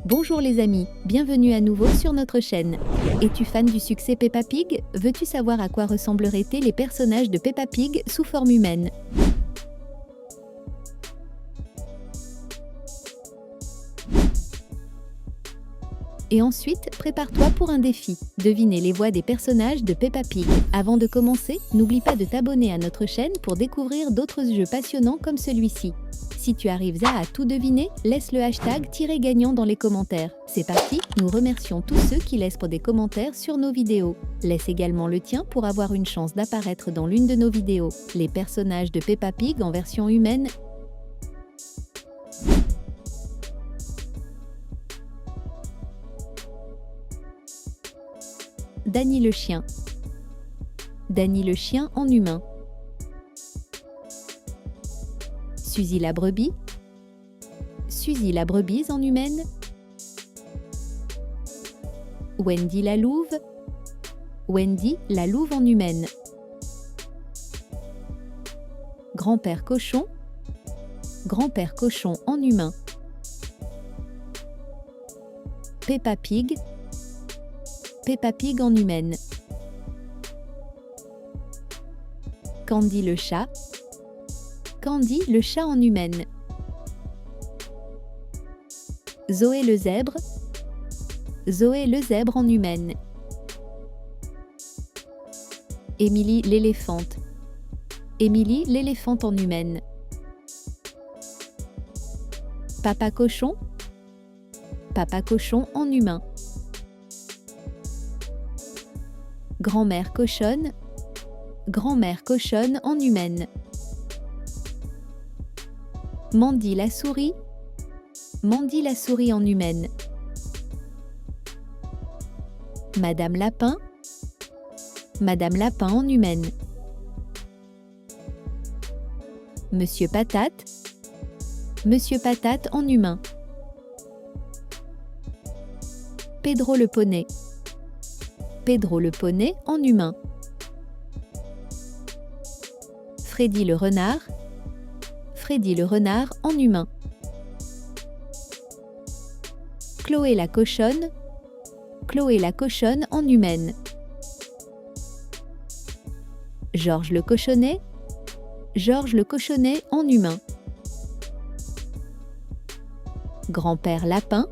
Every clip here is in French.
Bonjour les amis, bienvenue à nouveau sur notre chaîne. Es-tu fan du succès Peppa Pig? Veux-tu savoir à quoi ressembleraient les personnages de Peppa Pig sous forme humaine? Et ensuite, prépare-toi pour un défi. Deviner les voix des personnages de Peppa Pig. Avant de commencer, n'oublie pas de t'abonner à notre chaîne pour découvrir d'autres jeux passionnants comme celui-ci. Si tu arrives à tout deviner, laisse le hashtag #gagnant dans les commentaires. C'est parti, nous remercions tous ceux qui laissent des commentaires sur nos vidéos. Laisse également le tien pour avoir une chance d'apparaître dans l'une de nos vidéos. Les personnages de Peppa Pig en version humaine. Danny le chien. Danny le chien en humain. Suzy la brebis. Suzy la brebis en humaine. Wendy la louve. Wendy la louve en humaine. Grand-père cochon. Grand-père cochon en humain. Peppa Pig. Peppa Pig en humaine. Candy le chat. Candy le chat en humaine. Zoé le zèbre. Zoé le zèbre en humaine. Émilie l'éléphante. Émilie l'éléphante en humaine. Papa cochon. Papa cochon en humain. Grand-mère cochonne. Grand-mère cochonne en humaine. Mandy la souris. Mandy la souris en humaine. Madame Lapin. Madame Lapin en humaine. Monsieur Patate. Monsieur Patate en humain. Pedro le poney. Pedro le poney en humain. Freddy le renard. Freddy le renard en humain. Chloé la cochonne. Chloé la cochonne en humaine. Georges le cochonnet. Georges le cochonnet en humain. Grand-père lapin.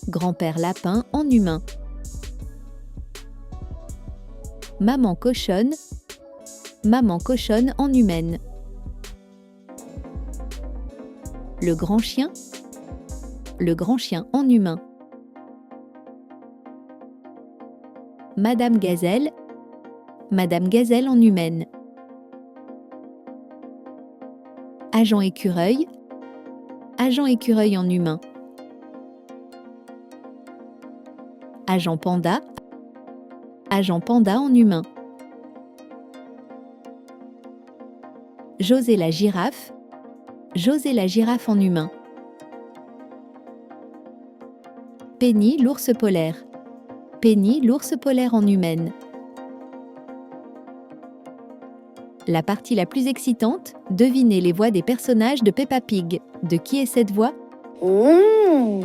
Grand-père lapin en humain. Maman cochonne. Maman cochonne en humaine. Le grand chien. Le grand chien en humain. Madame Gazelle. Madame Gazelle en humaine. Agent écureuil. Agent écureuil en humain. Agent panda. Agent panda en humain. José la girafe. José la girafe en humain. Penny l'ours polaire. Penny l'ours polaire en humaine. La partie la plus excitante, devinez les voix des personnages de Peppa Pig. De qui est cette voix? Ooh.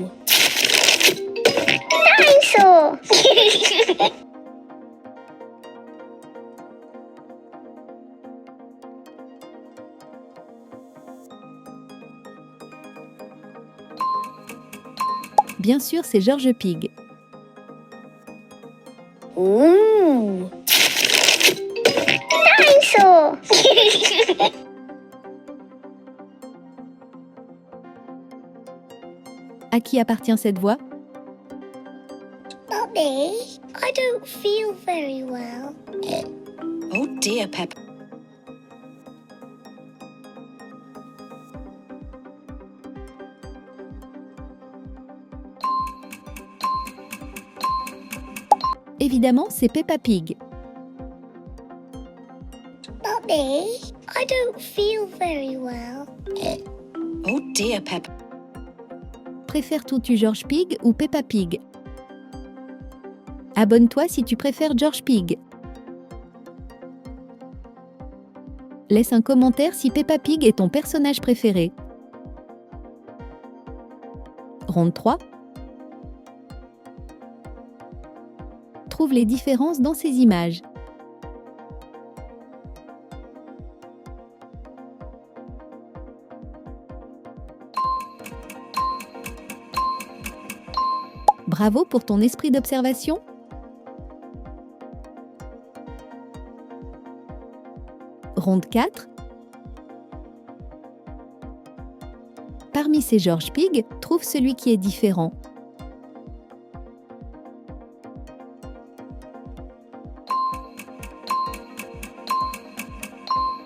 Dinosaur. Bien sûr, c'est George Pig. Ooh. Dinosaur. À qui appartient cette voix? Not me. I don't feel very well. Oh dear, Peppa. Évidemment, c'est Peppa Pig. Not me. I don't feel very well. Oh dear, Peppa. Préfères-tu George Pig ou Peppa Pig? Abonne-toi si tu préfères George Pig. Laisse un commentaire si Peppa Pig est ton personnage préféré. Ronde 3. Trouve les différences dans ces images. Bravo pour ton esprit d'observation. Ronde 4. Parmi ces George Pig, trouve celui qui est différent.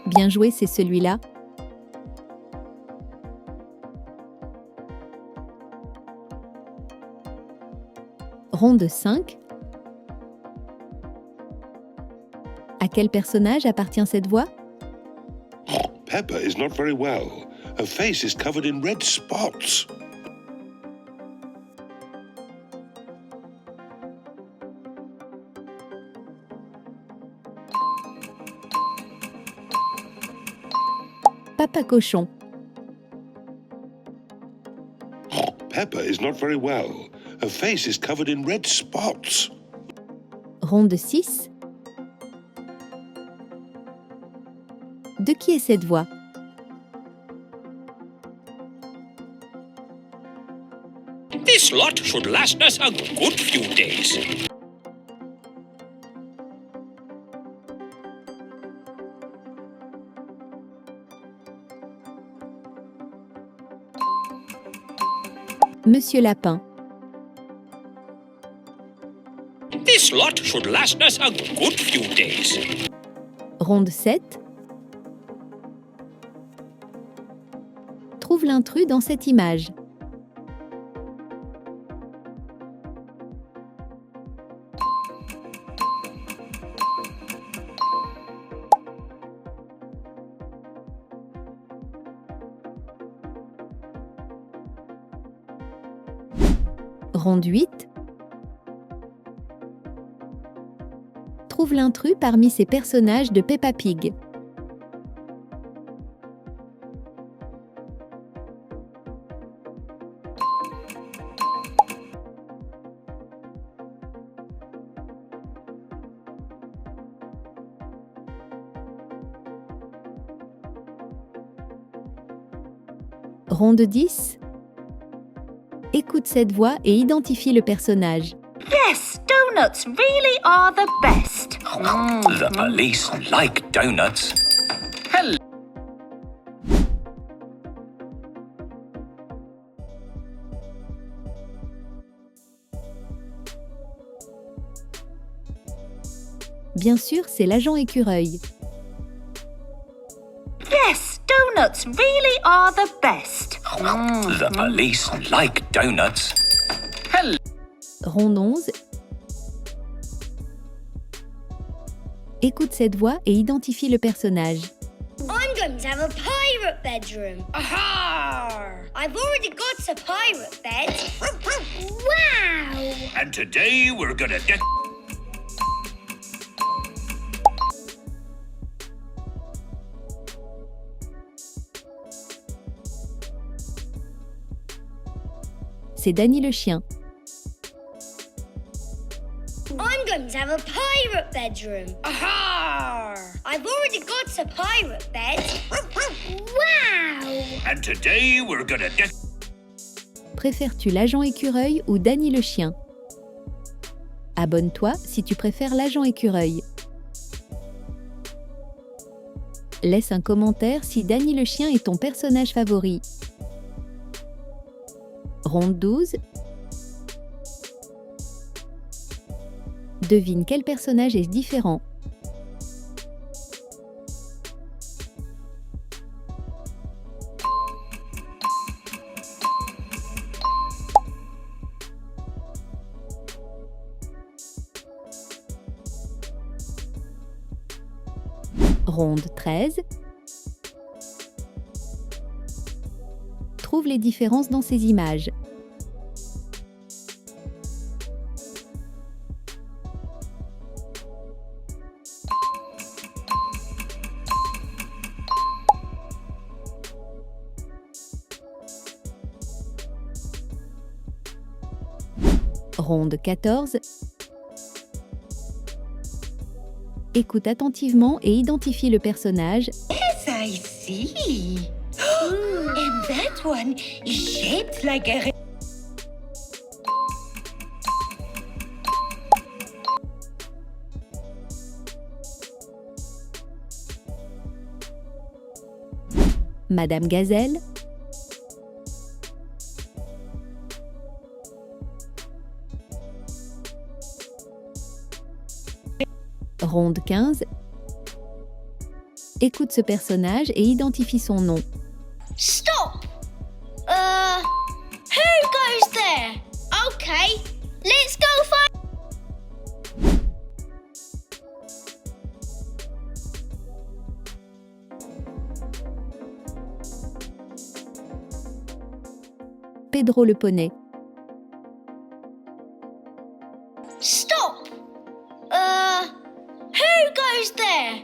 Bien joué, c'est celui-là. Ronde 5. À quel personnage appartient cette voix? Peppa is not very well. Her face is covered in red spots. Papa Cochon. Peppa is not very well. Her face is covered in red spots. Ronde 6. De qui est cette voix? This lot should last us a good few days. Monsieur Lapin. This lot should last us a good few days. Ronde 7. Trouve l'intrus dans cette image. Ronde 8. Trouve l'intrus parmi ces personnages de Peppa Pig. Ronde 10. Écoute cette voix et identifie le personnage. Yes, donuts really are the best. The police like donuts. Bien sûr, c'est l'agent écureuil. Yes, donuts really are the best. The police like donuts. Ronde 11. Écoute cette voix et identifie le personnage. I'm going to have a pirate bedroom. Aha! I've already got a pirate bed. Wow! And today we're gonna get... C'est Danny le chien. I'm going to have a pirate bedroom. Aha! I've already got a pirate bed. Wow! And today we're gonna get... Préfères-tu l'agent écureuil ou Danny le chien? Abonne-toi si tu préfères l'agent écureuil. Laisse un commentaire si Danny le chien est ton personnage favori. Ronde 12. Devine quel personnage est différent. Ronde 13. Trouve les différences dans ces images. Ronde 14. Écoute attentivement et identifie le personnage Yes, I see. And that one is shaped like a... Madame Gazelle, Ronde 15. Écoute ce personnage et identifie son nom. Stop! Who goes there? Okay, let's go find... Pedro le poney. Stop! Who goes there?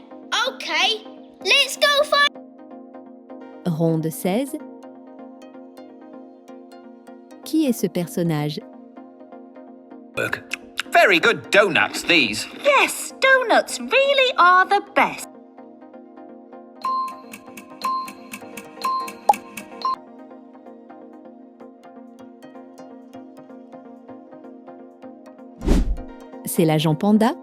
Okay, let's go find... Ronde 16. Qui est ce personnage? Very good donuts, these. Yes, donuts really are the best. C'est l'agent Panda.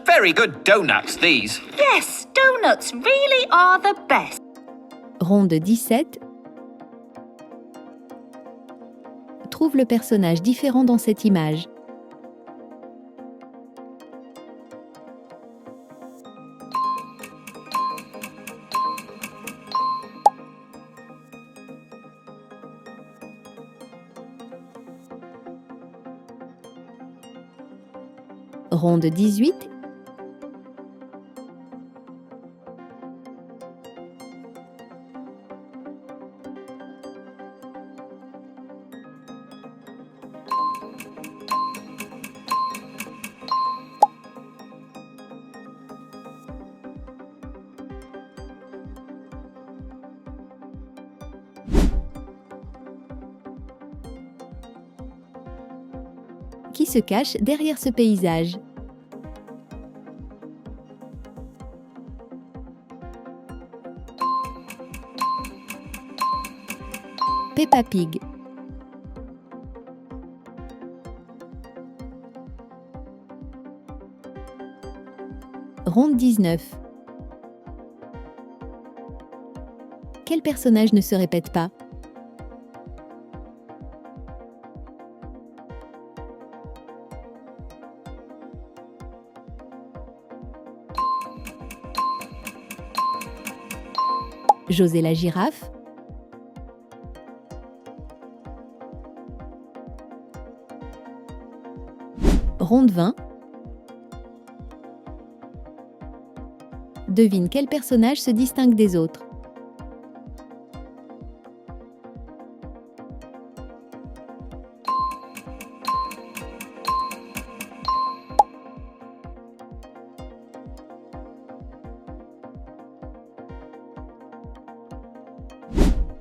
Very good donuts, these. Yes, donuts really are the best. Ronde 17. Trouve le personnage différent dans cette image. Ronde 18. Qui se cache derrière ce paysage? Peppa Pig. Ronde 19. Quel personnage ne se répète pas? José la girafe. Ronde 20. Devine quel personnage se distingue des autres.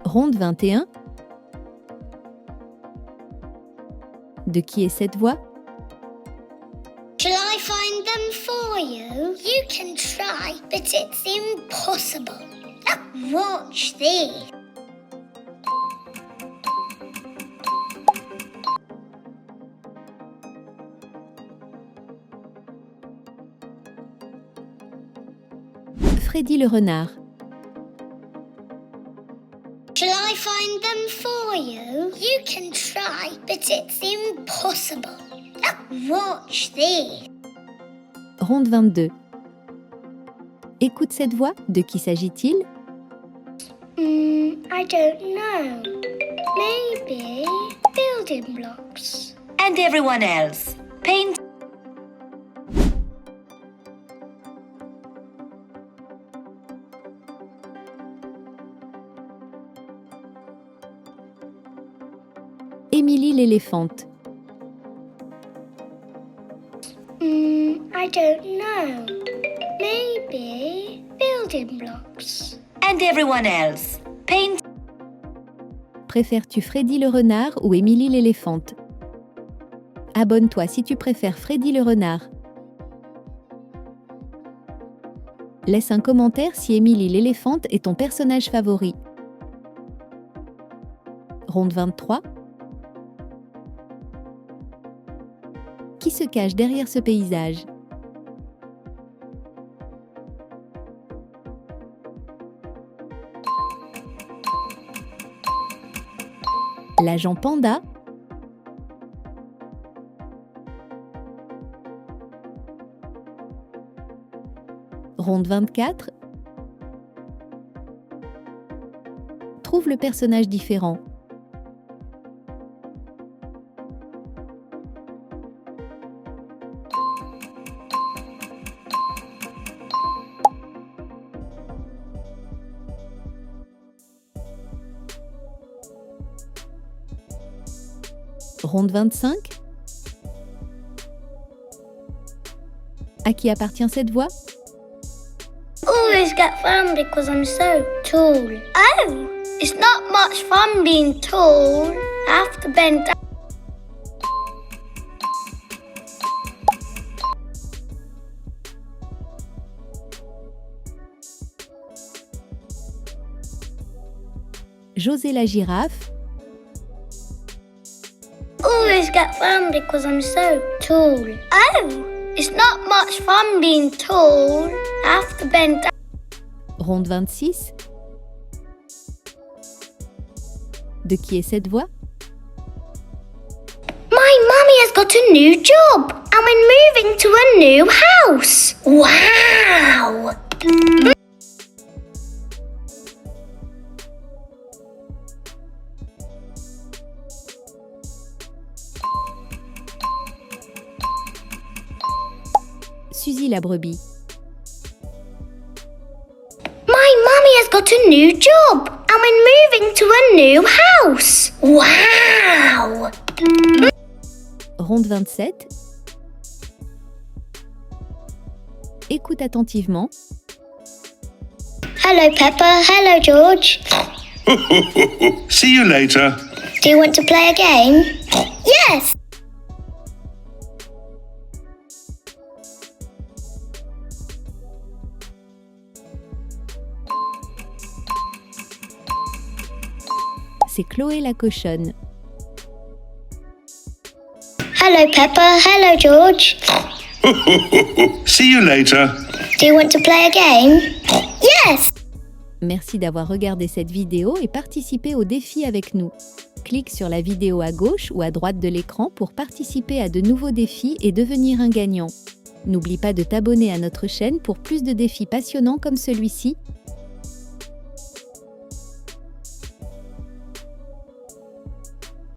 Ronde 21. De qui est cette voix? Shall I find them for you? You can try, but it's impossible. Watch this. Freddy le renard. Shall I find them for you? You can try, but it's impossible. Watch this. Ronde 22. Écoute cette voix, de qui s'agit-il? I don't know. Maybe building blocks. And everyone else. Paint. Émilie l'éléphante. I don't know. Maybe building blocks. And everyone else. Paint. Préfères-tu Freddy le renard ou Émilie l'éléphante? Abonne-toi si tu préfères Freddy le renard. Laisse un commentaire si Emily l'éléphante est ton personnage favori. Ronde 23. Qui se cache derrière ce paysage? L'agent Panda. Ronde 24. Trouve le personnage différent. Ronde 25. À qui appartient cette voix? Always get fun because I'm so tall. Oh, it's not much fun being tall. I have to bend down. José la girafe. Always get fun because I'm so tall. Oh, it's not much fun being tall. I have to bend down. Ronde 26. De qui est cette voix? My mummy has got a new job and we're moving to a new house. Wow! Suzy la brebis. My mummy has got a new job and we're moving to a new house. Wow! Ronde 27. Écoute attentivement. Hello, Peppa. Hello, George. See you later. Do you want to play a game? Yes! C'est Chloé la cochonne. Hello, Peppa. Hello, George. See you later. Do you want to play a game? Yes! Merci d'avoir regardé cette vidéo et participé au défi avec nous. Clique sur la vidéo à gauche ou à droite de l'écran pour participer à de nouveaux défis et devenir un gagnant. N'oublie pas de t'abonner à notre chaîne pour plus de défis passionnants comme celui-ci